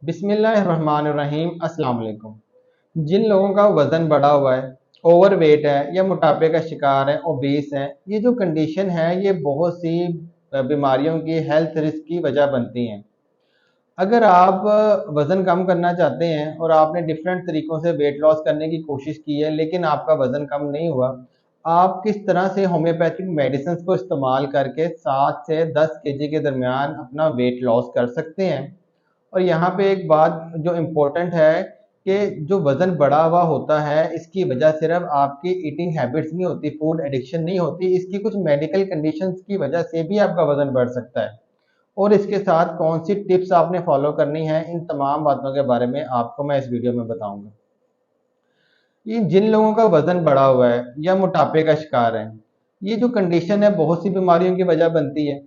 बिस्मिल्लाहिर्रहमानिर्रहीम। अस्सलाम वालेकुम। जिन लोगों का वज़न बढ़ा हुआ है, ओवरवेट है या मोटापे का शिकार है, ओबीस है, ये जो कंडीशन है ये बहुत सी बीमारियों की हेल्थ रिस्क की वजह बनती हैं। अगर आप वज़न कम करना चाहते हैं और आपने डिफरेंट तरीक़ों से वेट लॉस करने की कोशिश की है लेकिन आपका वज़न कम नहीं हुआ, आप किस तरह से होम्योपैथिक मेडिसिन्स को इस्तेमाल करके 7 से 10 केजी के दरमियान अपना वेट लॉस कर सकते हैं। और यहाँ पे एक बात जो इम्पोर्टेंट है कि जो वज़न बढ़ा हुआ होता है, इसकी वजह सिर्फ़ आपकी ईटिंग हैबिट्स नहीं होती, फूड एडिक्शन नहीं होती, इसकी कुछ मेडिकल कंडीशंस की वजह से भी आपका वज़न बढ़ सकता है। और इसके साथ कौन-सी टिप्स आपने फ़ॉलो करनी है, इन तमाम बातों के बारे में आपको मैं इस वीडियो में बताऊँगा। ये जिन लोगों का वज़न बढ़ा हुआ है या मोटापे का शिकार है, ये जो कंडीशन है बहुत सी बीमारियों की वजह बनती है।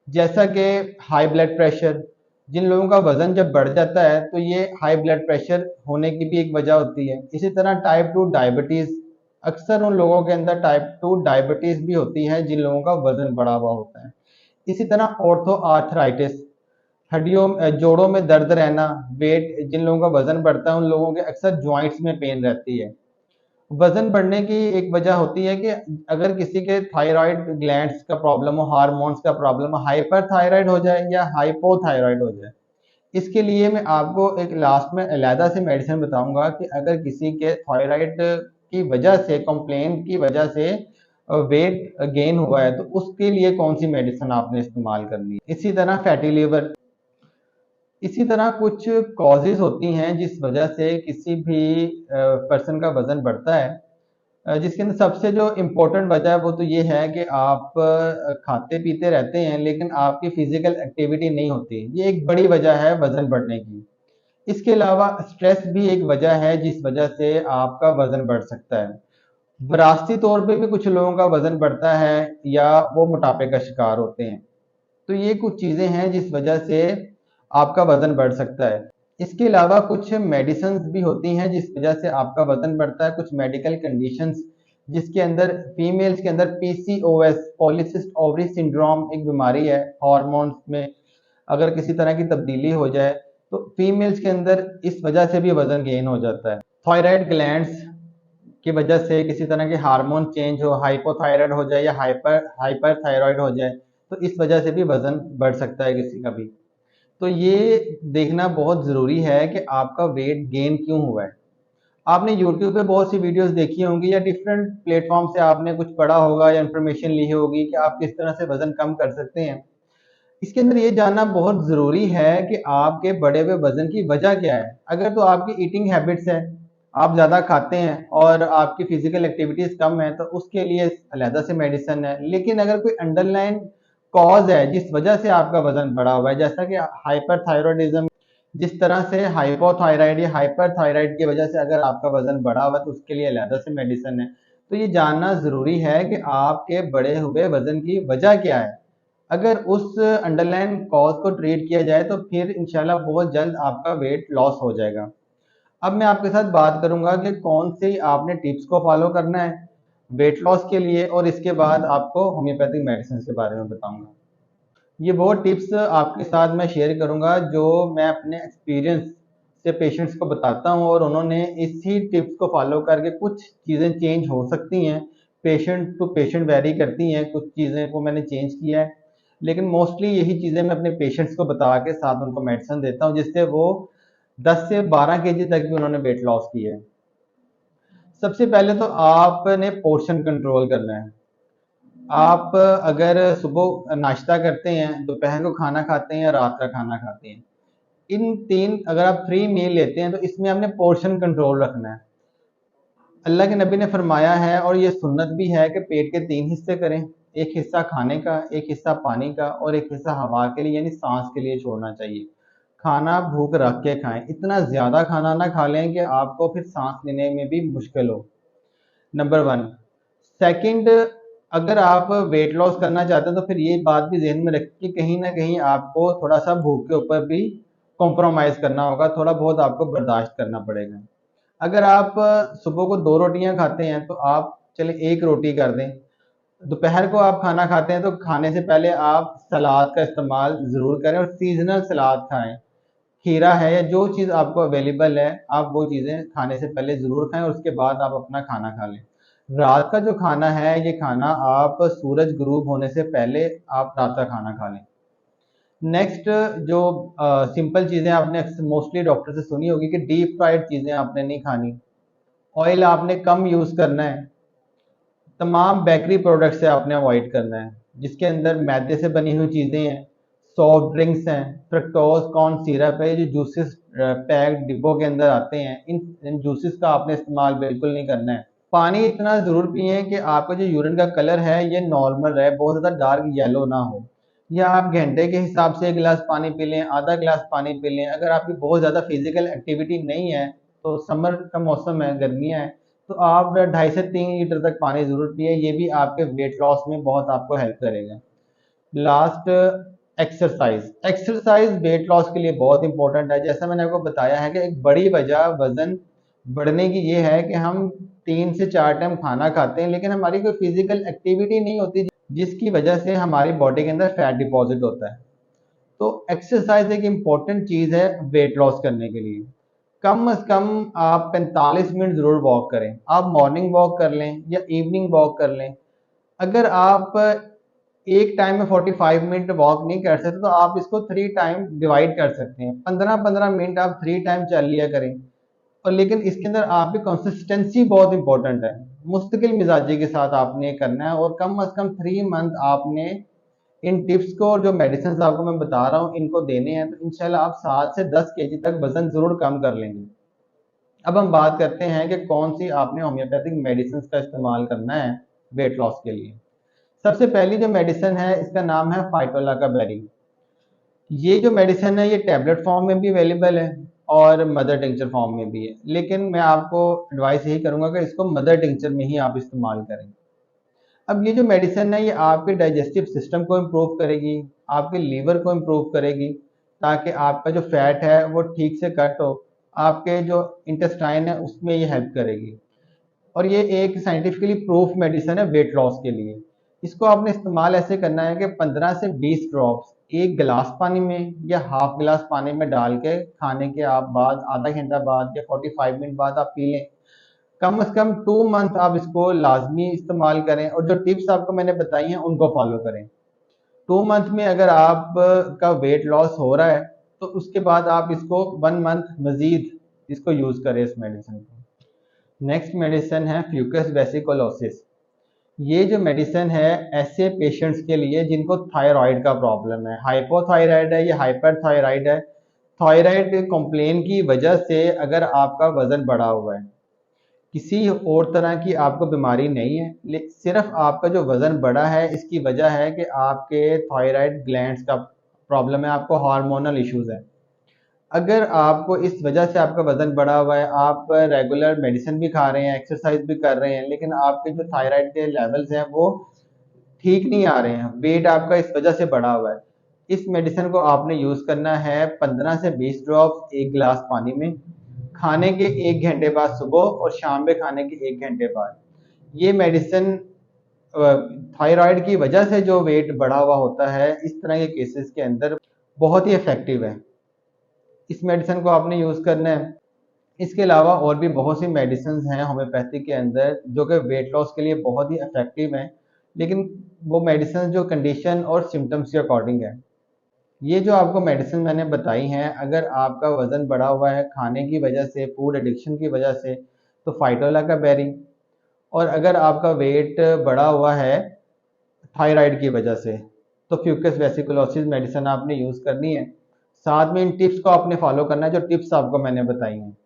जैसा कि हाई ब्लड प्रेशर, जिन लोगों का वज़न जब बढ़ जाता है तो ये हाई ब्लड प्रेशर होने की भी एक वजह होती है। इसी तरह टाइप 2 डायबिटीज़, अक्सर उन लोगों के अंदर टाइप 2 डायबिटीज़ भी होती है जिन लोगों का वज़न बढ़ा हुआ होता है। इसी तरह ऑर्थो आर्थराइटिस, जोड़ों में दर्द रहना, वेट जिन लोगों का वज़न बढ़ता है उन लोगों के अक्सर जॉइंट्स में पेन रहती है। वज़न बढ़ने की एक वजह होती है कि अगर किसी के थायराइड ग्लैंड्स का प्रॉब्लम हो, हार्मोन्स का प्रॉब्लम हो, हाइपरथायराइड हो जाए या हाइपोथायराइड हो जाए। इसके लिए मैं आपको एक लास्ट में अलहदा से मेडिसिन बताऊँगा कि अगर किसी के थायराइड की वजह से, कंप्लेन की वजह से वेट गेन हुआ है तो उसके लिए कौन-सी मेडिसिन आपने इस्तेमाल करनी है। इसी तरह फैटी लिवर, इसी तरह कुछ कॉजेज़ होती हैं जिस वजह से किसी भी पर्सन का वज़न बढ़ता है। जिसके अंदर सबसे जो इम्पोर्टेंट वजह है वो तो ये है कि आप खाते-पीते रहते हैं लेकिन आपकी फ़िज़िकल एक्टिविटी नहीं होती। ये एक बड़ी वजह है वज़न बढ़ने की। इसके अलावा स्ट्रेस भी एक वजह है जिस वजह से आपका वज़न बढ़ सकता है। विरासती तौर पे भी कुछ लोगों का वज़न बढ़ता है या वो मोटापे का शिकार होते हैं। तो ये कुछ चीज़ें हैं जिस वजह से आपका वज़न बढ़ सकता है। इसके अलावा कुछ मेडिसिन्स भी होती हैं जिस वजह से आपका वज़न बढ़ता है, कुछ मेडिकल कंडीशंस जिसके अंदर फीमेल्स के अंदर पीसीओएस, पॉलीसिस्टिक ओवरी सिंड्रोम एक बीमारी है, हार्मोन्स में अगर किसी तरह की तब्दीली हो जाए तो फीमेल्स के अंदर इस वजह से भी वज़न गेन हो जाता है। थायराइड ग्लैंड्स की वजह से किसी तरह के हार्मोन चेंज हो, हाइपोथायराइड हो जाए या हाइपरथायराइड हो जाए, तो इस वजह से भी वज़न बढ़ सकता है किसी का भी। तो ये देखना बहुत ज़रूरी है कि आपका वेट गेन क्यों हुआ है। आपने यूट्यूब पे बहुत सी वीडियोज़ देखी होंगी या डिफरेंट प्लेटफ़ॉर्म से आपने कुछ पढ़ा होगा या इन्फॉर्मेशन ली होगी कि आप किस तरह से वज़न कम कर सकते हैं। इसके अंदर ये जानना बहुत ज़रूरी है कि आपके बढ़े हुए वज़न की वजह क्या है। अगर तो आपकी ईटिंग हैबिट्स है, आप ज़्यादा खाते हैं और आपकी फ़िज़िकल एक्टिविटीज़ कम है तो उसके लिए अलहदा से मेडिसिन है। लेकिन अगर कोई अंडरलाइन कॉज़ है जिस वजह से आपका वज़न बढ़ा हुआ है, जैसा कि हाइपरथायरॉयडिज़्म, जिस तरह से हाइपोथायराइड या हाइपरथायराइड की वजह से अगर आपका वज़न बढ़ा हुआ है तो उसके लिए अलहदा से मेडिसिन है। तो ये जानना ज़रूरी है कि आपके बढ़े हुए वज़न की वजह क्या है। अगर उस अंडरलाइन कॉज़ को ट्रीट किया जाए तो फिर इंशाल्लाह बहुत जल्द आपका वेट लॉस हो जाएगा। अब मैं आपके साथ बात करूँगा कि कौन सी आपने टिप्स को फ़ॉलो करना है वेट लॉस के लिए और इसके बाद आपको होम्योपैथिक मेडिसिन के बारे में बताऊँगा। ये वो टिप्स आपके साथ मैं शेयर करूँगा जो मैं अपने एक्सपीरियंस से पेशेंट्स को बताता हूँ और उन्होंने इसी टिप्स को फ़ॉलो करके कुछ चीज़ें चेंज हो सकती हैं। पेशेंट टू पेशेंट वैरी करती हैं, कुछ चीज़ें को मैंने चेंज किया है। लेकिन मोस्टली यही चीज़ें मैं अपने पेशेंट्स को बता के साथ उनको मेडिसिन देता हूँ जिससे वो 10 से 12 केजी तक भी उन्होंने वेट लॉस किया है। सबसे पहले तो आपने पोर्शन कंट्रोल करना है। आप अगर सुबह नाश्ता करते हैं, दोपहर को खाना खाते हैं या रात का खाना खाते हैं, इन 3 अगर आप 3 मील लेते हैं तो इसमें आपने पोर्शन कंट्रोल रखना है। अल्लाह के नबी ने फरमाया है और ये सुन्नत भी है कि पेट के 3 हिस्से करें, एक हिस्सा खाने का, एक हिस्सा पानी का और एक हिस्सा हवा के लिए यानी सांस के लिए छोड़ना चाहिए। खाना भूख रख के खाएँ, इतना ज़्यादा खाना ना खा लें कि आपको फिर सांस लेने में भी मुश्किल हो। नंबर 1। सेकंड, अगर आप वेट लॉस करना चाहते हैं तो फिर ये बात भी ज़हन में रखें कि कहीं न कहीं आपको थोड़ा-सा भूख के ऊपर भी कॉम्प्रोमाइज़ करना होगा, थोड़ा बहुत आपको बर्दाश्त करना पड़ेगा। अगर आप सुबह को 2 रोटियाँ खाते हैं तो आप चलें 1 रोटी कर दें। दोपहर को आप खाना खाते हैं तो खाने से पहले आप सलाद का इस्तेमाल ज़रूर करें और सीज़नल सलाद खाएँ। खीरा है या जो चीज़ आपको अवेलेबल है, आप वो चीज़ें खाने से पहले ज़रूर खाएं और उसके बाद आप अपना खाना खा लें। रात का जो खाना है, ये खाना आप सूरज गुरूब होने से पहले आप रात का खाना खा लें। नेक्स्ट जो सिंपल चीज़ें आपने मोस्टली डॉक्टर से सुनी होगी कि डीप फ्राइड चीज़ें आपने नहीं खानी, ऑयल आपने कम यूज़ करना है, तमाम बेकरी प्रोडक्ट से आपने अवॉइड करना है जिसके अंदर मैदे से बनी हुई चीज़ें हैं, सॉफ्ट ड्रिंक्स हैं, फ्रक्टोज कॉर्न सिरप है, ये जो जूसेस पैक्ड डिब्बों के अंदर आते हैं, इन जूसेस का आपने इस्तेमाल बिल्कुल नहीं करना है। पानी इतना ज़रूर पिएं कि आपका जो यूरिन का कलर है ये नॉर्मल रहे, बहुत ज़्यादा डार्क येलो ना हो। या आप घंटे के हिसाब से 1 गिलास पानी पी लें, आधा गिलास पानी पी लें। अगर आपकी बहुत ज़्यादा फिजिकल एक्टिविटी नहीं है, तो समर का मौसम है, गर्मियाँ हैं, तो आप 2.5 से 3 लीटर तक पानी ज़रूर पिएं, ये भी आपके वेट लॉस में बहुत आपको हेल्प करेगा। Last, exercise. Exercise weight loss के लिए बहुत इंपॉर्टेंट है। जैसा मैंने आपको बताया है कि एक बड़ी वजह वजन बढ़ने की ये है कि हम 3 से 4 टाइम खाना खाते हैं लेकिन हमारी कोई फिजिकल एक्टिविटी नहीं होती जिसकी वजह से हमारी बॉडी के अंदर फैट डिपॉजिट होता है। तो एक्सरसाइज एक इम्पॉर्टेंट चीज़ है वेट लॉस करने के लिए। कम से कम आप 45 मिनट ज़रूर वॉक करें। आप मॉर्निंग वॉक कर लें या इवनिंग वॉक कर लें। अगर आप एक टाइम में 45 मिनट वॉक नहीं कर सकते तो आप इसको 3 टाइम डिवाइड कर सकते हैं। 15-15 मिनट आप 3 टाइम चल लिया करें। और लेकिन इसके अंदर आपकी कंसिस्टेंसी बहुत इंपॉर्टेंट है। मुस्तकिल मिजाजी के साथ आपने करना है और कम से कम 3 मंथ आपने इन टिप्स को और जो मेडिसिन आपको मैं बता रहा हूँ इनको देने हैं, तो इंशाल्लाह आप 7 से 10 केजी तक वजन ज़रूर कम कर लेंगे। अब हम बात करते हैं कि कौन सी आपने होम्योपैथिक मेडिसिन का इस्तेमाल करना है वेट लॉस के लिए। सबसे पहली जो मेडिसिन है इसका नाम है फाइटोला का बेरी। ये जो मेडिसिन है ये टैबलेट फॉर्म में भी अवेलेबल है और मदर टिंचर फॉर्म में भी है, लेकिन मैं आपको एडवाइस यही करूंगा कि इसको मदर टिंचर में ही आप इस्तेमाल करें। अब ये जो मेडिसिन है ये आपके डाइजेस्टिव सिस्टम को इम्प्रूव करेगी, आपके लीवर को इम्प्रूव करेगी ताकि आपका जो फैट है वो ठीक से कट हो, आपके जो इंटेस्टाइन है उसमें ये हेल्प करेगी। और ये एक साइंटिफिकली प्रूफ मेडिसिन है वेट लॉस के लिए। इसको आपने इस्तेमाल ऐसे करना है कि 15 से 20 ड्रॉप्स एक गिलास पानी में या हाफ गिलास पानी में डाल के खाने के आप बाद आधा घंटा बाद या 45 मिनट बाद आप पी लें। कम से कम 2 मंथ आप इसको लाजमी इस्तेमाल करें और जो टिप्स आपको मैंने बताई हैं उनको फॉलो करें। 2 मंथ में अगर आप का वेट लॉस हो रहा है तो उसके बाद आप इसको 1 मंथ मजीद इसको यूज़ करें इस मेडिसिन को। नेक्स्ट मेडिसिन है फ्यूकस वेसिकुलोसिस। ये जो मेडिसिन है ऐसे पेशेंट्स के लिए जिनको थायराइड का प्रॉब्लम है, हाइपोथायराइड है या हाइपरथायराइड है। थायराइड कंप्लेन की वजह से अगर आपका वजन बढ़ा हुआ है, किसी और तरह की आपको बीमारी नहीं है, सिर्फ आपका जो वजन बढ़ा है इसकी वजह है कि आपके थायराइड ग्लैंड्स का प्रॉब्लम है, आपको हार्मोनल इश्यूज है। अगर आपको इस वजह से आपका वजन बढ़ा हुआ है, आप रेगुलर मेडिसिन भी खा रहे हैं, एक्सरसाइज भी कर रहे हैं, लेकिन आपके जो थायराइड के लेवल्स हैं वो ठीक नहीं आ रहे हैं, वेट आपका इस वजह से बढ़ा हुआ है। इस मेडिसिन को आपने यूज़ करना है 15 से 20 ड्रॉप्स एक गिलास पानी में, खाने के 1 घंटे बाद सुबह और शाम में खाने के 1 घंटे बाद। ये मेडिसिन थायराइड की वजह से जो वेट बढ़ा हुआ होता है इस तरह के केसेस के अंदर बहुत ही इफेक्टिव है। इस मेडिसिन को आपने यूज़ करना है। इसके अलावा और भी बहुत सी मेडिसिन हैं होम्योपैथी के अंदर जो कि वेट लॉस के लिए बहुत ही इफेक्टिव हैं, लेकिन वो मेडिसिन जो कंडीशन और सिम्टम्स के अकॉर्डिंग है। ये जो आपको मेडिसिन मैंने बताई हैं, अगर आपका वज़न बढ़ा हुआ है खाने की वजह से, फूड एडिक्शन की वजह से, तो फाइटोला का बेरी। और अगर आपका वेट बढ़ा हुआ है थायराइड की वजह से, तो फ्यूकस वेसिकुलोसिस मेडिसिन आपने यूज़ करनी है। साथ में इन टिप्स को आपने फॉलो करना है जो टिप्स आपको मैंने बताई हैं।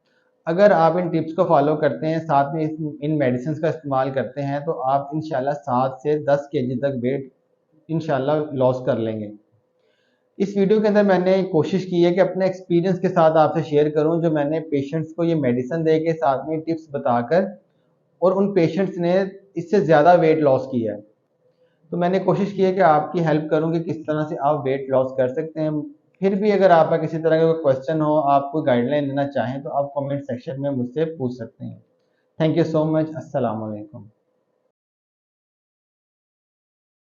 अगर आप इन टिप्स को फॉलो करते हैं, साथ में इन मेडिसिन का इस्तेमाल करते हैं, तो आप इंशाल्लाह 7 से 10 केजी तक वेट इंशाल्लाह लॉस कर लेंगे। इस वीडियो के अंदर मैंने कोशिश की है कि अपने एक्सपीरियंस के साथ आपसे शेयर करूं, जो मैंने पेशेंट्स को ये मेडिसिन दे के साथ में टिप्स बताकर, और उन पेशेंट्स ने इससे ज़्यादा वेट लॉस किया है। तो मैंने कोशिश की है कि आपकी हेल्प करूं कि किस तरह से आप वेट लॉस कर सकते हैं। फिर भी अगर आपका किसी तरह का कोई क्वेश्चन हो, आप कोई गाइडलाइन लेना चाहें, तो आप कमेंट सेक्शन में मुझसे पूछ सकते हैं। Thank you so much. अस्सलाम वालेकुम।